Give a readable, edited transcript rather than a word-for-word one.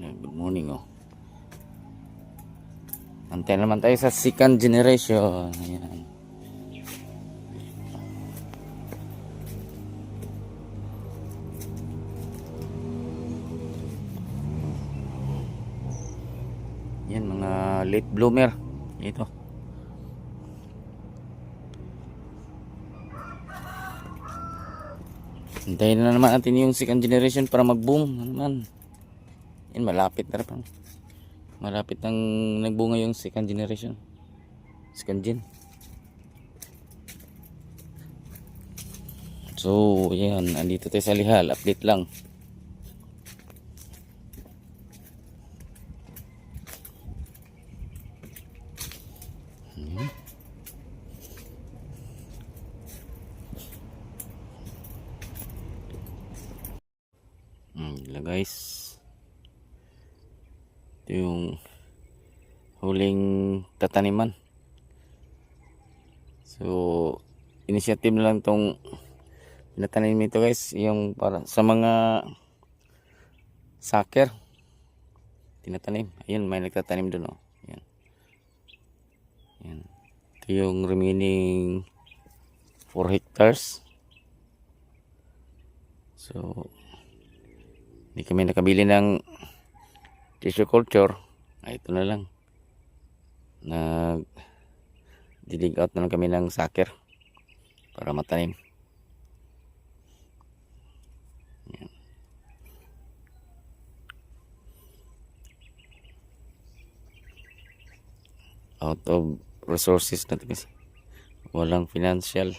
Good morning, oh. Antay naman tayo sa second generation. Ayan. Yan, mga late bloomer. Ito. Antayin na naman natin yung second generation para mag-boom naman. Yan, malapit na rin. Malapit nang nagbunga yung second generation. Second gen. So, yan. Andito tayo sa Lihal. Update lang. Guys, ito yung huling tataniman. So initiative na lang tong pinatanim nito guys, yung para sa mga soccer tinatanim. Ayun, may nagtatanim doon, oh. Yan. Yan. Ito yung remaining 4 hectares. So hindi kami nakabili ng tissue culture. Ito na lang. Dig out na lang kami ng sucker para matanim. Yan. Out of resources natin kasi. Walang financial.